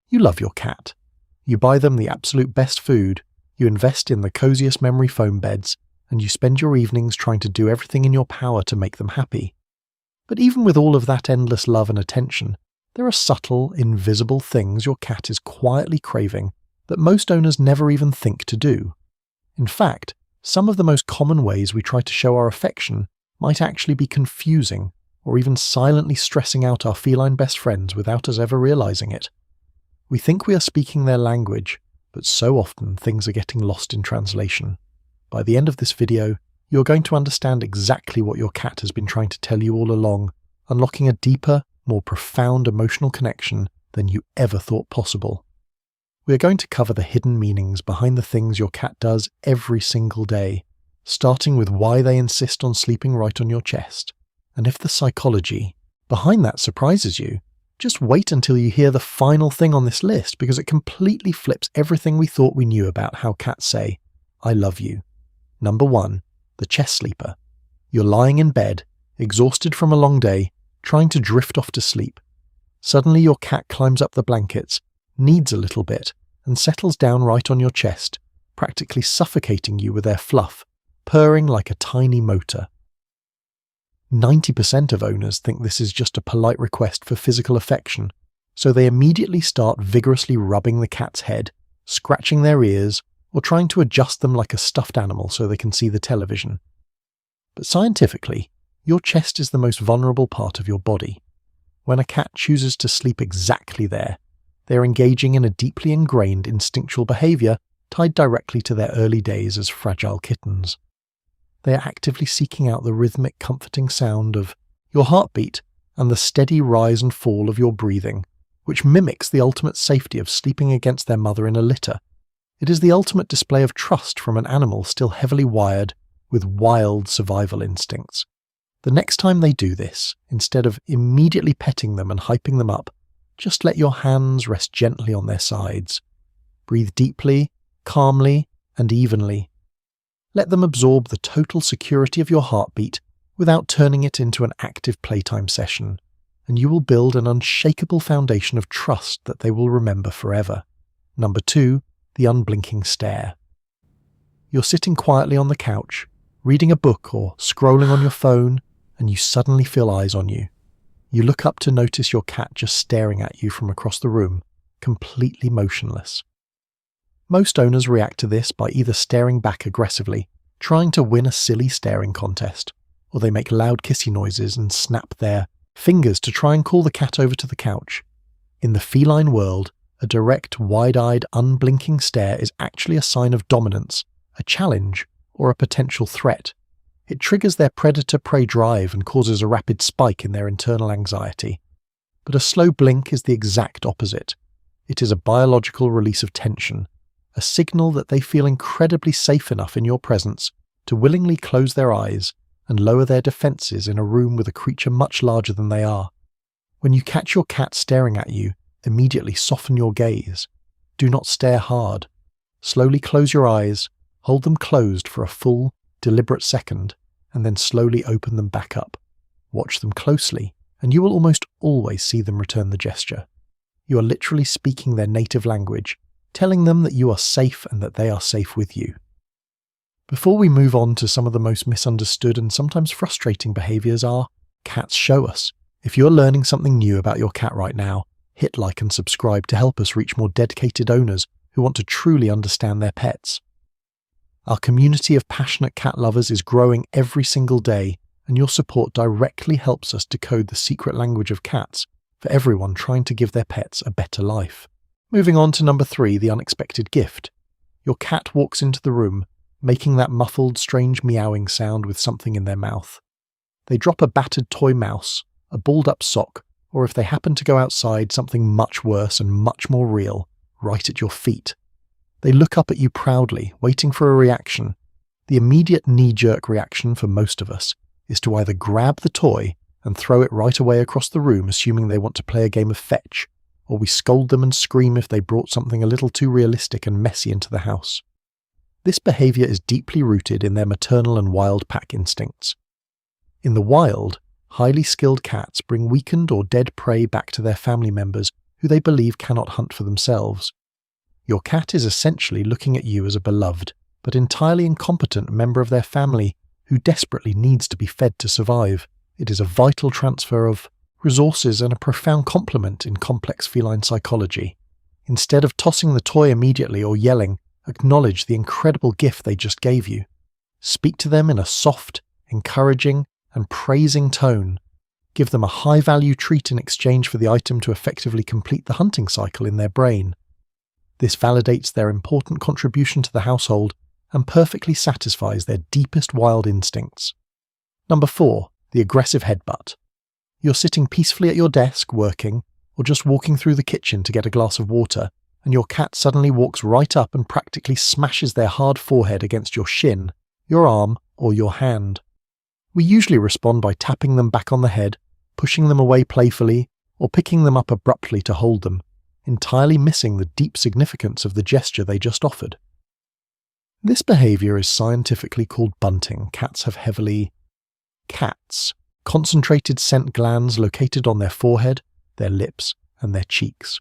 You love your cat. You buy them the absolute best food, you invest in the coziest memory foam beds, and you spend your evenings trying to do everything in your power to make them happy. But even with all of that endless love and attention, there are subtle, invisible things your cat is quietly craving that most owners never even think to do. In fact, some of the most common ways we try to show our affection might actually be confusing or even silently stressing out our feline best friends without us ever realizing it. We think we are speaking their language, but so often things are getting lost in translation. By the end of this video, you're going to understand exactly what your cat has been trying to tell you all along, unlocking a deeper, more profound emotional connection than you ever thought possible. We are going to cover the hidden meanings behind the things your cat does every single day, starting with why they insist on sleeping right on your chest. And if the psychology behind that surprises you, just wait until you hear the final thing on this list, because it completely flips everything we thought we knew about how cats say, "I love you." Number 1, the chest sleeper. You're lying in bed, exhausted from a long day, trying to drift off to sleep. Suddenly your cat climbs up the blankets, kneads a little bit, and settles down right on your chest, practically suffocating you with their fluff, purring like a tiny motor. 90% of owners think this is just a polite request for physical affection, so they immediately start vigorously rubbing the cat's head, scratching their ears, or trying to adjust them like a stuffed animal so they can see the television. But scientifically, your chest is the most vulnerable part of your body. When a cat chooses to sleep exactly there, they're engaging in a deeply ingrained instinctual behavior tied directly to their early days as fragile kittens. They are actively seeking out the rhythmic, comforting sound of your heartbeat and the steady rise and fall of your breathing, which mimics the ultimate safety of sleeping against their mother in a litter. It is the ultimate display of trust from an animal still heavily wired with wild survival instincts. The next time they do this, instead of immediately petting them and hyping them up, just let your hands rest gently on their sides. Breathe deeply, calmly, and evenly. Let them absorb the total security of your heartbeat without turning it into an active playtime session, and you will build an unshakable foundation of trust that they will remember forever. Number 2, the unblinking stare. You're sitting quietly on the couch, reading a book or scrolling on your phone, and you suddenly feel eyes on you. You look up to notice your cat just staring at you from across the room, completely motionless. Most owners react to this by either staring back aggressively, trying to win a silly staring contest, or they make loud kissy noises and snap their fingers to try and call the cat over to the couch. In the feline world, a direct, wide-eyed, unblinking stare is actually a sign of dominance, a challenge, or a potential threat. It triggers their predator-prey drive and causes a rapid spike in their internal anxiety. But a slow blink is the exact opposite. It is a biological release of tension, a signal that they feel incredibly safe enough in your presence to willingly close their eyes and lower their defenses in a room with a creature much larger than they are. When you catch your cat staring at you, immediately soften your gaze. Do not stare hard. Slowly close your eyes, hold them closed for a full, deliberate second, and then slowly open them back up. Watch them closely, and you will almost always see them return the gesture. You are literally speaking their native language, telling them that you are safe and that they are safe with you. Before we move on to some of the most misunderstood and sometimes frustrating behaviors our cats show us, if you're learning something new about your cat right now, hit like and subscribe to help us reach more dedicated owners who want to truly understand their pets. Our community of passionate cat lovers is growing every single day, and your support directly helps us decode the secret language of cats for everyone trying to give their pets a better life. Moving on to number 3, the unexpected gift. Your cat walks into the room, making that muffled, strange meowing sound with something in their mouth. They drop a battered toy mouse, a balled-up sock, or if they happen to go outside, something much worse and much more real, right at your feet. They look up at you proudly, waiting for a reaction. The immediate knee-jerk reaction for most of us is to either grab the toy and throw it right away across the room, assuming they want to play a game of fetch, or we scold them and scream if they brought something a little too realistic and messy into the house. This behavior is deeply rooted in their maternal and wild pack instincts. In the wild, highly skilled cats bring weakened or dead prey back to their family members who they believe cannot hunt for themselves. Your cat is essentially looking at you as a beloved, but entirely incompetent member of their family who desperately needs to be fed to survive. It is a vital transfer of resources and a profound complement in complex feline psychology. Instead of tossing the toy immediately or yelling, acknowledge the incredible gift they just gave you. Speak to them in a soft, encouraging, and praising tone. Give them a high-value treat in exchange for the item to effectively complete the hunting cycle in their brain. This validates their important contribution to the household and perfectly satisfies their deepest wild instincts. Number 4. The aggressive headbutt. You're sitting peacefully at your desk, working, or just walking through the kitchen to get a glass of water, and your cat suddenly walks right up and practically smashes their hard forehead against your shin, your arm, or your hand. We usually respond by tapping them back on the head, pushing them away playfully, or picking them up abruptly to hold them, entirely missing the deep significance of the gesture they just offered. This behavior is scientifically called bunting. Cats have concentrated scent glands located on their forehead, their lips, and their cheeks.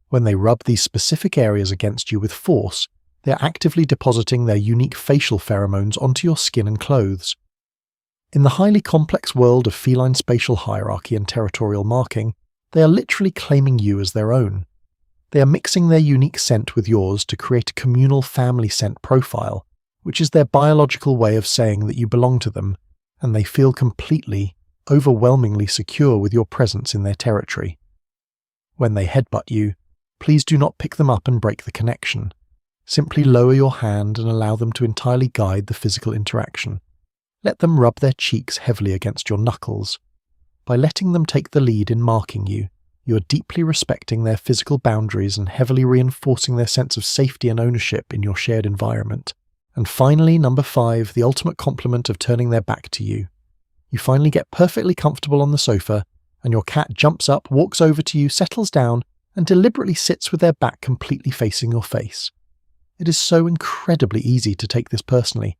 When they rub these specific areas against you with force, they are actively depositing their unique facial pheromones onto your skin and clothes. In the highly complex world of feline spatial hierarchy and territorial marking, they are literally claiming you as their own. They are mixing their unique scent with yours to create a communal family scent profile, which is their biological way of saying that you belong to them, and they feel completely, overwhelmingly secure with your presence in their territory. When they headbutt you, please do not pick them up and break the connection. Simply lower your hand and allow them to entirely guide the physical interaction. Let them rub their cheeks heavily against your knuckles. By letting them take the lead in marking you, you are deeply respecting their physical boundaries and heavily reinforcing their sense of safety and ownership in your shared environment. And finally, number 5, the ultimate complement of turning their back to you. You finally get perfectly comfortable on the sofa, and your cat jumps up, walks over to you, settles down, and deliberately sits with their back completely facing your face. It is so incredibly easy to take this personally.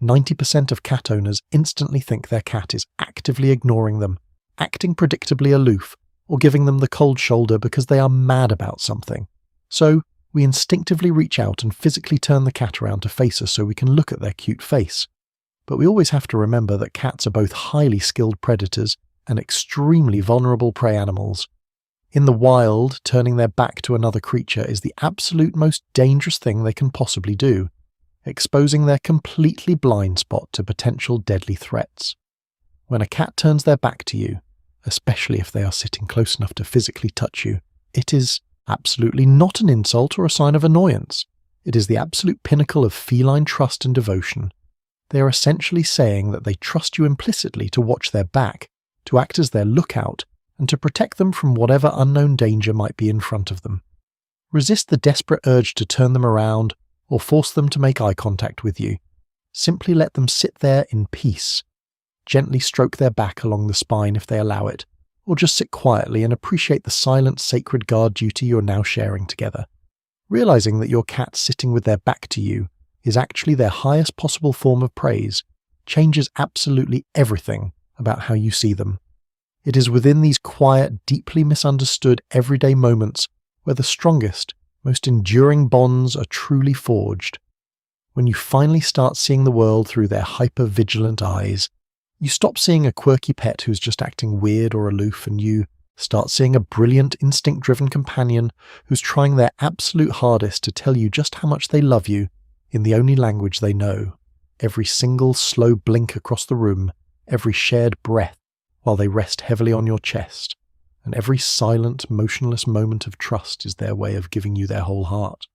90% of cat owners instantly think their cat is actively ignoring them, acting predictably aloof, or giving them the cold shoulder because they are mad about something. So, we instinctively reach out and physically turn the cat around to face us so we can look at their cute face. But we always have to remember that cats are both highly skilled predators and extremely vulnerable prey animals. In the wild, turning their back to another creature is the absolute most dangerous thing they can possibly do, exposing their completely blind spot to potential deadly threats. When a cat turns their back to you, especially if they are sitting close enough to physically touch you, it is absolutely not an insult or a sign of annoyance. It is the absolute pinnacle of feline trust and devotion. They are essentially saying that they trust you implicitly to watch their back, to act as their lookout, and to protect them from whatever unknown danger might be in front of them. Resist the desperate urge to turn them around or force them to make eye contact with you. Simply let them sit there in peace. Gently stroke their back along the spine if they allow it, or just sit quietly and appreciate the silent, sacred guard duty you're now sharing together. Realizing that your cat sitting with their back to you is actually their highest possible form of praise changes absolutely everything about how you see them. It is within these quiet, deeply misunderstood everyday moments where the strongest, most enduring bonds are truly forged. When you finally start seeing the world through their hyper-vigilant eyes, you stop seeing a quirky pet who's just acting weird or aloof, and you start seeing a brilliant, instinct-driven companion who's trying their absolute hardest to tell you just how much they love you in the only language they know. Every single slow blink across the room, every shared breath while they rest heavily on your chest, and every silent, motionless moment of trust is their way of giving you their whole heart.